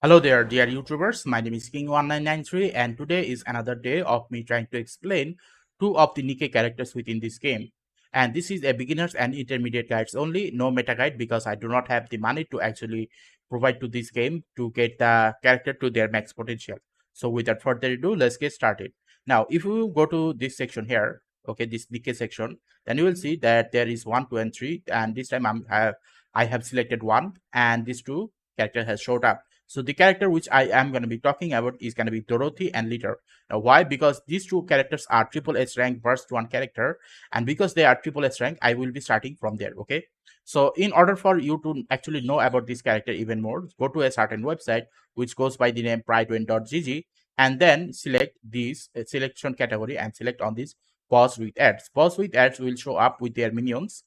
Hello there, dear YouTubers. My name is King1993, and today is another day of me trying to explain two of the Nikke characters within this game. And this is a beginners and intermediate guides only, no meta guide, because I do not have the money to actually provide to this game to get the character to their max potential. So without further ado, let's get started. Now, if you go to this section here, okay, this Nikke section, then you will see that there is 1, 2, and 3, and this time I have selected 1, and these two character has showed up. So the character which I am going to be talking about is going to be Dorothy and Litter. Now, why? Because these two characters are triple S rank burst 1 character, and because they are triple S rank, I will be starting from there. Okay. So in order for you to actually know about this character even more, go to a certain website which goes by the name pridewin.gg, and then select this selection category and select on this pause with ads. Pause with ads will show up with their minions.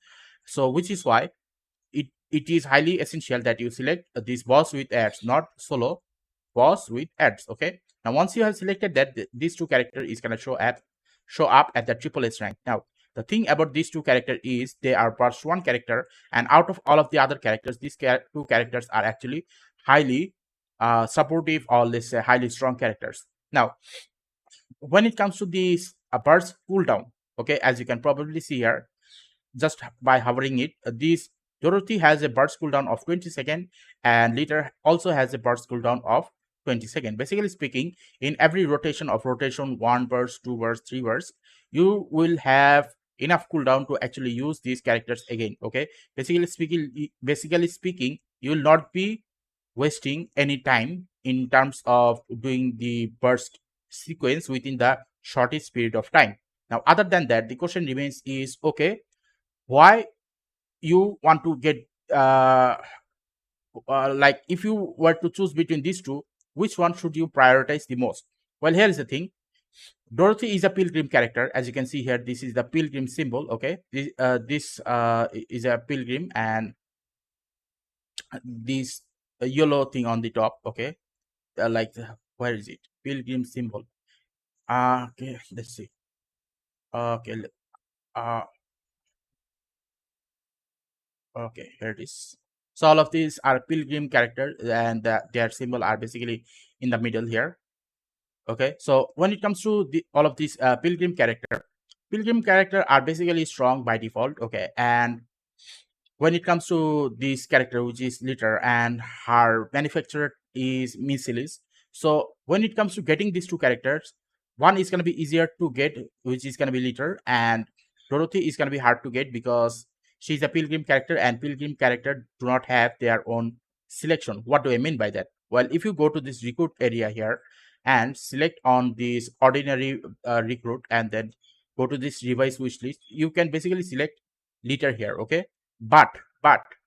So which is why it is highly essential that you select this boss with ads, not solo boss with ads. Okay. Now, once you have selected that, these two character is going to show up at the triple S rank. Now, the thing about these two character is they are burst 1 character, and out of all of the other characters, these two characters are actually highly supportive, or let's say highly strong characters. Now, when it comes to this burst cooldown, okay, as you can probably see here, just by hovering it, this Dorothy has a burst cooldown of 20 seconds, and Litter also has a burst cooldown of 20 seconds. Basically speaking, in every rotation of rotation 1 burst, 2 burst, 3 burst, you will have enough cooldown to actually use these characters again. Okay, basically speaking, you will not be wasting any time in terms of doing the burst sequence within the shortest period of time. Now, other than that, the question remains is, okay, why you want to get like, if you were to choose between these two, which one should you prioritize the most? Well, here is the thing. Dorothy is a pilgrim character. As you can see here, this is the pilgrim symbol. Okay, this is a pilgrim, and this yellow thing on the top. Okay, like, where is it? Pilgrim symbol. Okay, let's see. Okay, uh okay, here it is. So all of these are pilgrim characters, and their symbol are basically in the middle here. Okay, so when it comes to all of these pilgrim character are basically strong by default. Okay, and when it comes to this character, which is Litter, and her manufacturer is Missilis. So when it comes to getting these two characters, one is going to be easier to get, which is going to be Litter, and Dorothy is going to be hard to get because she's a pilgrim character, and pilgrim character do not have their own selection. What do I mean by that? Well, if you go to this recruit area here and select on this ordinary recruit, and then go to this revise wish list, you can basically select Litter here. Okay, but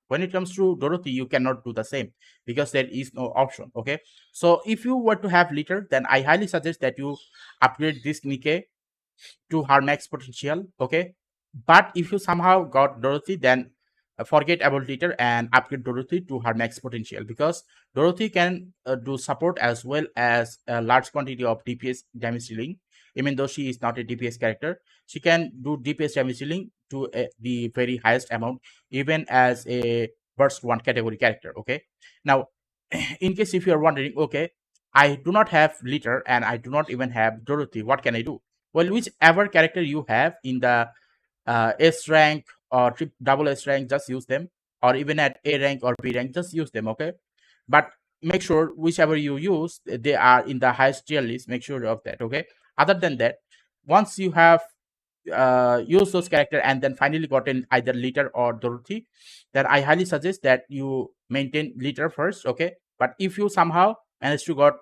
when it comes to Dorothy, you cannot do the same because there is no option. Okay, so if you were to have Litter, then I highly suggest that you upgrade this Nikke to her max potential. Okay, but if you somehow got Dorothy, then forget about Litter and upgrade Dorothy to her max potential, because Dorothy can do support as well as a large quantity of DPS damage dealing. Even though she is not a DPS character, she can do DPS damage dealing to the very highest amount, even as a burst 1 category character. Okay, now, in case if you are wondering, okay, I do not have Litter and I do not even have Dorothy, what can I do? Well, whichever character you have in the S rank or double S rank, just use them, or even at A rank or B rank, just use them. Okay, but make sure whichever you use, they are in the highest tier list. Make sure of that. Okay, other than that, once you have used those character and then finally gotten either Litter or Dorothy, then I highly suggest that you maintain Litter first. Okay, but if you somehow manage to got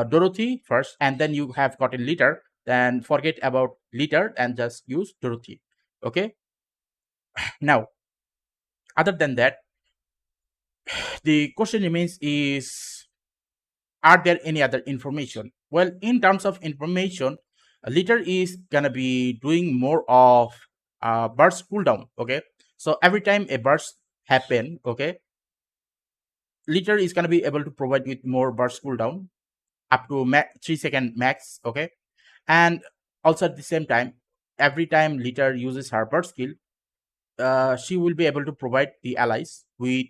Dorothy first and then you have gotten Litter, then forget about Litter and just use Dorothy. Okay, now, other than that, the question remains is, are there any other information? Well, in terms of information, Litter is gonna be doing more of burst cooldown. Okay, so every time a burst happen, okay, Litter is gonna be able to provide with more burst cooldown up to 3 second max. Okay, and also at the same time, every time Litter uses her burst skill, she will be able to provide the allies with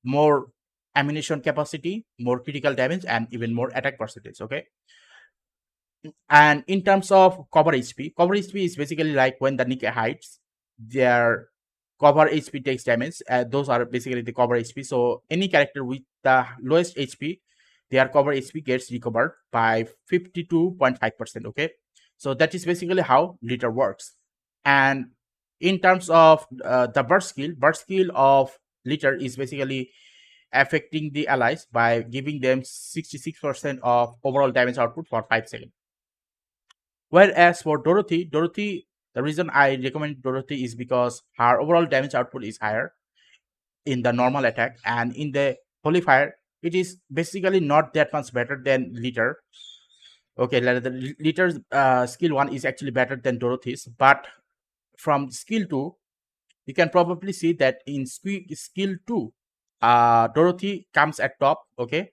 more ammunition capacity, more critical damage, and even more attack percentage. Okay. And in terms of cover HP is basically like when the Nikke hides, their cover HP takes damage. Those are basically the cover HP. So any character with the lowest HP, their cover HP gets recovered by 52.5%. Okay, so that is basically how litter works. And in terms of the burst skill of litter is basically affecting the allies by giving them 66% of overall damage output for 5 seconds. Whereas for Dorothy, the reason I recommend Dorothy is because her overall damage output is higher in the normal attack, and in the Holy Fire, it is basically not that much better than Litter. Okay, the Litter's skill 1 is actually better than Dorothy's, but from skill 2, you can probably see that in skill 2, Dorothy comes at top, okay,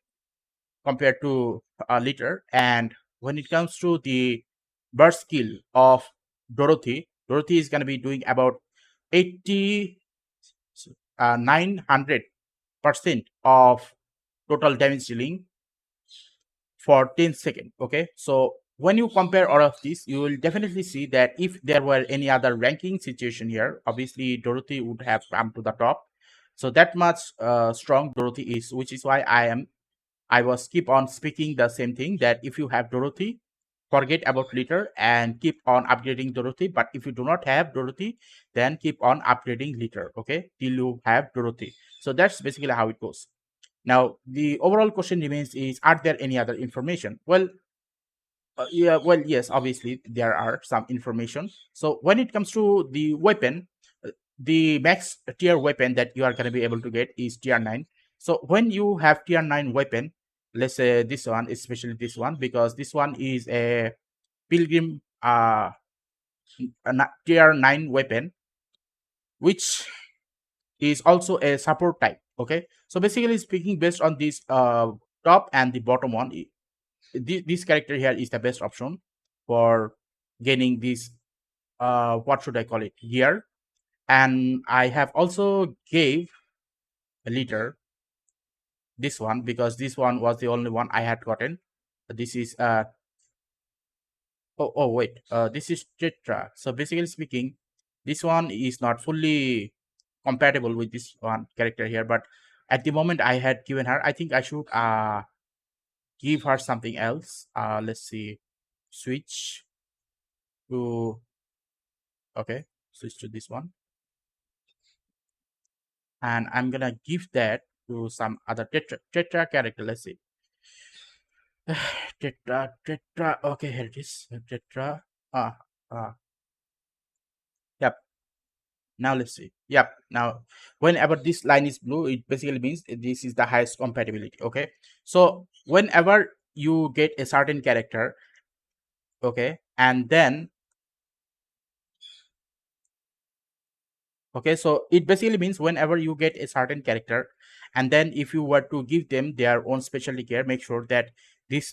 compared to Litter. And when it comes to the burst skill of Dorothy is going to be doing about 80 900% of total damage dealing for 10 seconds. Okay, so when you compare all of this, you will definitely see that if there were any other ranking situation here, obviously Dorothy would have come to the top. So that much strong Dorothy is, which is why I was keep on speaking the same thing, that if you have Dorothy, forget about Litter and keep on upgrading Dorothy. But if you do not have Dorothy, then keep on upgrading Litter, okay, till you have Dorothy. So that's basically how it goes. Now, the overall question remains is, are there any other information? Well, yes, obviously there are some information. So when it comes to the weapon, the max tier weapon that you are going to be able to get is tier 9. So when you have tier 9 weapon, let's say this one, especially this one, because this one is a pilgrim tier 9 weapon, which is also a support type. Okay, so basically speaking, based on this top and the bottom one, this character here is the best option for gaining this what should I call it, gear. And I have also gave a liter this one because this one was the only one I had gotten. This is wait, this is Tetra. So basically speaking, this one is not fully compatible with this one character here, but at the moment I had given her, I think I should give her something else. Let's see, switch to, okay, switch to this one, and I'm gonna give that to some other Tetra character. Let's see. Tetra. Okay, here it is. Tetra. Ah, yep. Now let's see. Yep. Now, whenever this line is blue, it basically means this is the highest compatibility. Okay. So whenever you get a certain character, okay, and then okay, so it basically means whenever you get a certain character, and then if you were to give them their own specialty care, make sure that this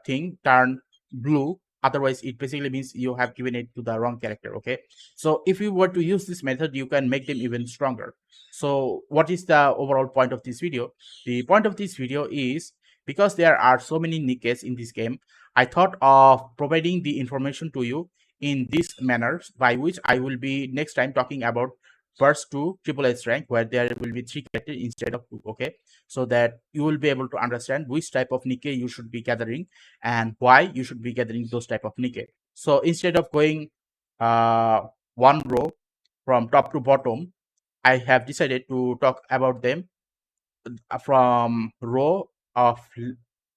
thing turn blue. Otherwise, it basically means you have given it to the wrong character. Okay, so if you were to use this method, you can make them even stronger. So what is the overall point of this video? The point of this video is, because there are so many Nikkes in this game, I thought of providing the information to you in this manner, by which I will be next time talking about first to triple H rank, where there will be 3 characters instead of 2. Okay, so that you will be able to understand which type of Nikke you should be gathering and why you should be gathering those type of Nikke. So instead of going uh, one row from top to bottom, I have decided to talk about them from row of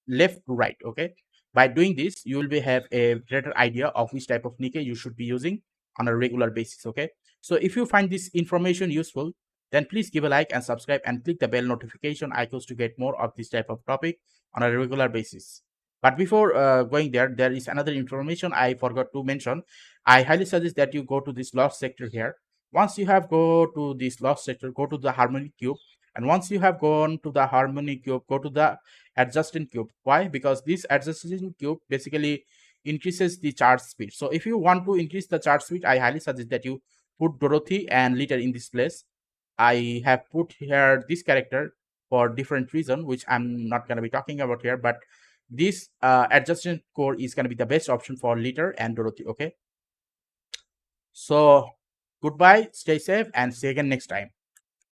left to right. Okay, by doing this, you will be have a greater idea of which type of Nikke you should be using on a regular basis. Okay, so if you find this information useful, then please give a like and subscribe and click the bell notification icons to get more of this type of topic on a regular basis. But before going there, there is another information I forgot to mention. I highly suggest that you go to this lost sector here. Once you have go to this lost sector, go to the harmony cube, and once you have gone to the harmony cube, go to the adjacent cube. Why? Because this adjacent cube basically increases the charge speed. So if you want to increase the charge speed, I highly suggest that you put Dorothy and Litter in this place. I have put here this character for different reason, which I'm not going to be talking about here. But this adjacent core is going to be the best option for Litter and Dorothy. Okay, so goodbye, stay safe, and see you again next time.